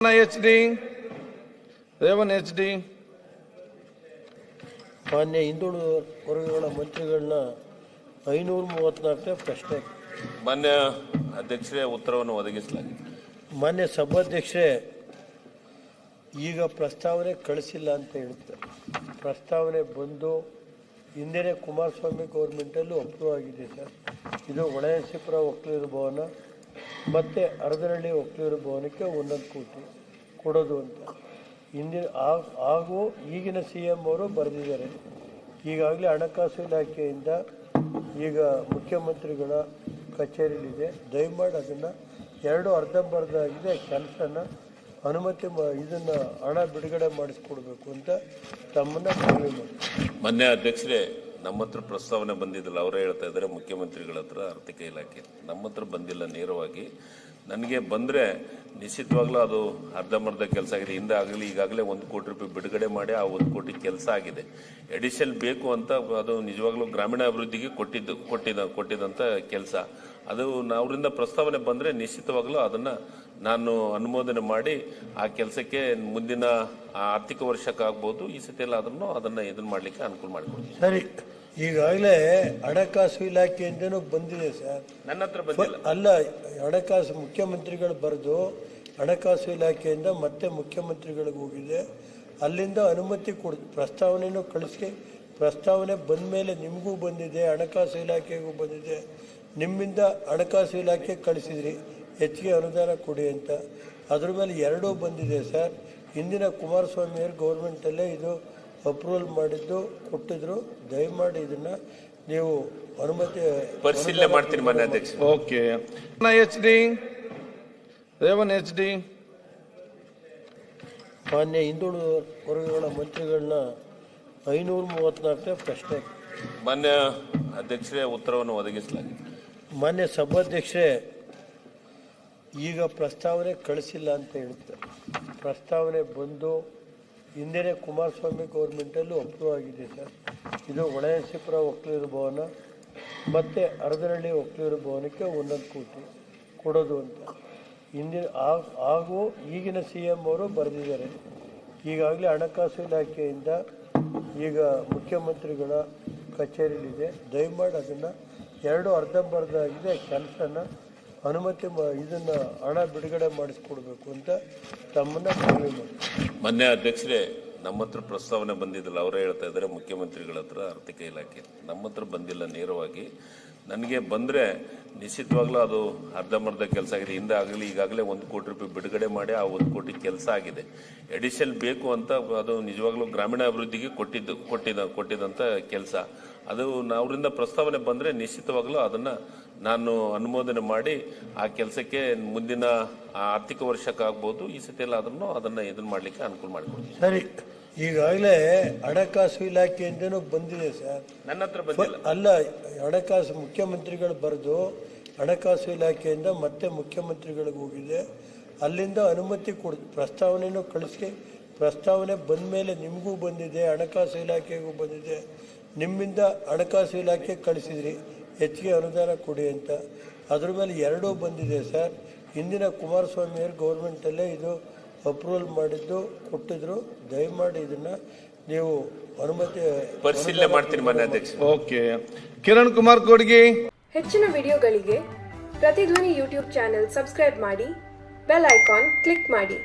HD, raven HD. ಮಾನ್ಯ ಹಿಂದುಳಿದ ವರ್ಗಗಳ ಮಂತ್ರಿಗಳನ್ನ 534ನೇ ಪ್ರಶ್ನೆ. ಮಾನ್ಯ ಅಧ್ಯಕ್ಷರೇ, ಉತ್ತರವನ್ನು ಒದಗಿಸಲಾಗಿದೆ. ಮಾನ್ಯ ಸಭಾಧ್ಯಕ್ಷರೇ, ಈಗ ಪ್ರಸ್ತಾವನೆ ಕಳಿಸಿಲ್ಲ ಅಂತ ಹೇಳುತ್ತೆ. ಪ್ರಸ್ತಾವನೆ ಬಂದು ಹಿಂದಿನ ಕುಮಾರಸ್ವಾಮಿ ಗೌರ್ಮೆಂಟಲ್ಲೂ ಅಪ್ರೂವ್ ಆಗಿದೆ ಸರ್. ಇದು ಒಳಯಸಿಪುರ ಒಕ್ಕಲಿಗರ ಭವನ ಮತ್ತು ಅರದನಹಳ್ಳಿ ಒಕ್ಕಲಿಗರ ಭವನಕ್ಕೆ 1 ಕೋಟಿ ಕೊಡೋದು ಅಂತ ಹಿಂದಿನ ಹಾಗೂ ಈಗಿನ CM ಅವರು ಬರೆದಿದ್ದಾರೆ. ಈಗಾಗಲೇ ಹಣಕಾಸು ಇಲಾಖೆಯಿಂದ ಈಗ ಮುಖ್ಯಮಂತ್ರಿಗಳ ಕಚೇರಿಯಲ್ಲಿದೆ. ದಯಮಾಡಿ ಅದನ್ನು 2 ಅರ್ಧಂಬರ್ಧ ಆಗಿದೆ ಕೆಲಸನ ಅನುಮತಿ ಇದನ್ನು ಹಣ ಬಿಡುಗಡೆ ಮಾಡಿಸ್ಕೊಡ್ಬೇಕು ಅಂತ ತಮ್ಮನ್ನ ಮನವಿ ಮಾಡ್ತೀನಿ. ಮಾನ್ಯ ಅಧ್ಯಕ್ಷರೇ, ನಮ್ಮ ಹತ್ರ ಪ್ರಸ್ತಾವನೆ ಬಂದಿದ್ದಿಲ್ಲ. ಅವರೇ ಹೇಳ್ತಾ ಇದ್ದಾರೆ ಮುಖ್ಯಮಂತ್ರಿಗಳ ಹತ್ರ, ಆರ್ಥಿಕ ಇಲಾಖೆ. ನಮ್ಮ ಹತ್ರ ಬಂದಿಲ್ಲ ನೇರವಾಗಿ. ನನಗೆ ಬಂದರೆ ನಿಶ್ಚಿತವಾಗ್ಲೂ ಅದು ಅರ್ಧಂಬರ್ಧ ಕೆಲಸ ಆಗಿದೆ. ಹಿಂದೆ ಆಗಲಿ ಈಗಾಗಲೇ 1 ಕೋಟಿ ರೂಪಾಯಿ ಬಿಡುಗಡೆ ಮಾಡಿ ಆ 1 ಕೋಟಿ ಕೆಲಸ ಆಗಿದೆ. ಎಡಿಷನ್ ಬೇಕು ಅಂತ ಅದು ನಿಜವಾಗ್ಲೂ ಗ್ರಾಮೀಣ ಅಭಿವೃದ್ಧಿಗೆ ಕೊಟ್ಟಿದ್ದಂಥ ಕೆಲಸ. ಅದು ಅವರಿಂದ ಪ್ರಸ್ತಾವನೆ ಬಂದರೆ ನಿಶ್ಚಿತವಾಗ್ಲೂ ಅದನ್ನು ನಾನು ಅನುಮೋದನೆ ಮಾಡಿ ಆ ಕೆಲಸಕ್ಕೆ ಮುಂದಿನ ಆರ್ಥಿಕ ವರ್ಷಕ್ಕಾಗ್ಬೋದು, ಈ ಸತಿ ಎಲ್ಲ ಅದನ್ನು ಇದನ್ನು ಮಾಡಲಿಕ್ಕೆ ಅನುಕೂಲ ಮಾಡಿಕೊಡ್ತೀನಿ. ಸರಿ, ಈಗಾಗಲೇ ಹಣಕಾಸು ಇಲಾಖೆಯಿಂದನೂ ಬಂದಿದೆ ಸರ್. ನನ್ನ ಹತ್ರ ಬಂದಿಲ್ಲ. ಅಲ್ಲ, ಹಣಕಾಸು ಮುಖ್ಯಮಂತ್ರಿಗಳು ಬರೆದು ಹಣಕಾಸು ಇಲಾಖೆಯಿಂದ ಮತ್ತೆ ಮುಖ್ಯಮಂತ್ರಿಗಳಿಗೆ ಹೋಗಿದೆ. ಅಲ್ಲಿಂದ ಅನುಮತಿ ಪ್ರಸ್ತಾವನೆಯೂ ಕಳಿಸಿ. ಪ್ರಸ್ತಾವನೆ ಬಂದ ಮೇಲೆ ನಿಮಗೂ ಬಂದಿದೆ, ಹಣಕಾಸು ಇಲಾಖೆಗೂ ಬಂದಿದೆ. ನಿಮ್ಮಿಂದ ಹಣಕಾಸು ಇಲಾಖೆ ಕಳಿಸಿದ್ರಿ ಹೆಚ್ಚಿಗೆ ಅನುದಾನ ಕೊಡಿ ಅಂತ. ಅದ್ರ ಮೇಲೆ 2 ಬಂದಿದೆ ಸರ್. ಹಿಂದಿನ ಕುಮಾರಸ್ವಾಮಿಯವ್ರ ಗೌರ್ಮೆಂಟಲ್ಲೇ ಇದು ಅಪ್ರೂವಲ್ ಮಾಡಿದ್ದು ಕೊಟ್ಟಿದ್ರು. ದಯಮಾಡಿ ಇದನ್ನ ನೀವು ಅನುಮತಿ ಪರಿಶೀಲನೆ ಮಾಡ್ತೀನಿ ಮಾನ್ಯ ಅಧ್ಯಕ್ಷ. ಓಕೆ. HD, raven HD. ಮಾನ್ಯ ಹಿಂದುಳಿದ ವರ್ಗಗಳ ಮಂತ್ರಿಗಳನ್ನ 534ನೇ ಪ್ರಶ್ನೆ. ಮಾನ್ಯ ಅಧ್ಯಕ್ಷರೇ, ಉತ್ತರವನ್ನು ಒದಗಿಸಲಾಗಿದೆ. ಮಾನ್ಯ ಸಭಾಧ್ಯಕ್ಷರೇ, ಈಗ ಪ್ರಸ್ತಾವನೆ ಕಳಿಸಿಲ್ಲ ಅಂತ ಹೇಳುತ್ತೆ. ಪ್ರಸ್ತಾವನೆ ಬಂದು ಹಿಂದಿನ ಕುಮಾರಸ್ವಾಮಿ ಗೌರ್ಮೆಂಟಲ್ಲೂ ಅಪ್ರೂವ್ ಆಗಿದೆ ಸರ್. ಇದು ಒಳಯಸಿಪುರ ಒಕ್ಕಲಿಗರ ಭವನ ಮತ್ತು ಅರದನಹಳ್ಳಿ ಒಕ್ಕಲಿಗರ ಭವನಕ್ಕೆ 1 ಕೋಟಿ ಕೊಡೋದು ಅಂತ ಹಿಂದಿನ ಹಾಗೂ ಈಗಿನ CM ಅವರು ಬರೆದಿದ್ದಾರೆ. ಈಗಾಗಲೇ ಹಣಕಾಸು ಇಲಾಖೆಯಿಂದ ಈಗ ಮುಖ್ಯಮಂತ್ರಿಗಳ ಕಚೇರಿಯಲ್ಲಿದೆ. ದಯಮಾಡಿ ಅದನ್ನು 2 ಅರ್ಧಂಬರ್ಧ ಆಗಿದೆ ಕೆಲಸನ ಅನುಮತಿ ಇದನ್ನು ಹಣ ಬಿಡುಗಡೆ ಮಾಡಿಸ್ಕೊಡ್ಬೇಕು ಅಂತ ತಮ್ಮನ್ನ ಮನವಿ ಮಾಡ್ತೀನಿ. ಮಾನ್ಯ ಅಧ್ಯಕ್ಷರೇ, ನಮ್ಮ ಹತ್ರ ಪ್ರಸ್ತಾವನೆ ಬಂದಿದ್ದಿಲ್ಲ. ಅವರೇ ಹೇಳ್ತಾ ಇದ್ದಾರೆ ಮುಖ್ಯಮಂತ್ರಿಗಳ ಹತ್ರ, ಆರ್ಥಿಕ ಇಲಾಖೆ. ನಮ್ಮ ಹತ್ರ ಬಂದಿಲ್ಲ ನೇರವಾಗಿ. ನನಗೆ ಬಂದರೆ ನಿಶ್ಚಿತವಾಗ್ಲೂ ಅದು ಅರ್ಧಂಬರ್ಧ ಕೆಲಸ ಆಗಿದೆ. ಹಿಂದೆ ಆಗಲಿ ಈಗಾಗಲೇ 1 ಕೋಟಿ ರೂಪಾಯಿ ಬಿಡುಗಡೆ ಮಾಡಿ ಆ 1 ಕೋಟಿ ಕೆಲಸ ಆಗಿದೆ. ಎಡಿಷನ್ ಬೇಕು ಅಂತ ಅದು ನಿಜವಾಗ್ಲೂ ಗ್ರಾಮೀಣ ಅಭಿವೃದ್ಧಿಗೆ ಕೊಟ್ಟಿದ್ದಂಥ ಕೆಲಸ. ಅದು ಅವರಿಂದ ಪ್ರಸ್ತಾವನೆ ಬಂದರೆ ನಿಶ್ಚಿತವಾಗ್ಲೂ ಅದನ್ನು ನಾನು ಅನುಮೋದನೆ ಮಾಡಿ ಆ ಕೆಲಸಕ್ಕೆ ಮುಂದಿನ ಆರ್ಥಿಕ ವರ್ಷಕ್ಕಾಗ್ಬೋದು, ಈ ಸತಿ ಎಲ್ಲ ಅದನ್ನು ಇದನ್ನು ಮಾಡಲಿಕ್ಕೆ ಅನುಕೂಲ ಮಾಡಿಕೊಡ್ತೀನಿ. ಸರಿ, ಈಗಾಗಲೇ ಹಣಕಾಸು ಇಲಾಖೆಯಿಂದನೂ ಬಂದಿದೆ ಸರ್. ನನ್ನ ಹತ್ರ ಬಂದಿಲ್ಲ. ಅಲ್ಲ, ಹಣಕಾಸು ಮುಖ್ಯಮಂತ್ರಿಗಳು ಬರೆದು ಹಣಕಾಸು ಇಲಾಖೆಯಿಂದ ಮತ್ತೆ ಮುಖ್ಯಮಂತ್ರಿಗಳಿಗೆ ಹೋಗಿದೆ. ಅಲ್ಲಿಂದ ಅನುಮತಿ ಪ್ರಸ್ತಾವನೆಯೂ ಕಳಿಸಿ. ಪ್ರಸ್ತಾವನೆ ಬಂದ ಮೇಲೆ ನಿಮಗೂ ಬಂದಿದೆ, ಹಣಕಾಸು ಇಲಾಖೆಗೂ ಬಂದಿದೆ. ನಿಮ್ಮಿಂದ ಹಣಕಾಸು ಇಲಾಖೆ ಕಳಿಸಿದ್ರಿ ಹೆಚ್ಚಿಗೆ ಅನುದಾನ ಕೊಡಿ ಅಂತ. ಅದ್ರ ಮೇಲೆ 2 ಬಂದಿದೆ ಸರ್. ಹಿಂದಿನ ಕುಮಾರಸ್ವಾಮಿಯವ್ರ ಗೌರ್ಮೆಂಟಲ್ಲೇ ಇದು ಅಪ್ರೂವಲ್ ಮಾಡಿದ್ದು ಕೊಟ್ಟಿದ್ರು. ದಯಮಾಡಿ ಇದನ್ನ ನೀವು ಅನುಮತಿ ಪರಿಶೀಲನೆ ಮಾಡ್ತೀನಿ ಮಾನ್ಯ ಅಧ್ಯಕ್ಷ. ಓಕೆ. ಕಿರಣ್ ಕುಮಾರ್ ಕೋಡ್ಗಿ. ಹೆಚ್ಚಿನ ವಿಡಿಯೋಗಳಿಗೆ ಪ್ರತಿಧ್ವನಿ YouTube ಚಾನೆಲ್ ಸಬ್ಸ್ಕ್ರೈಬ್ ಮಾಡಿ, ಬೆಲ್ ಐಕಾನ್ ಕ್ಲಿಕ್ ಮಾಡಿ.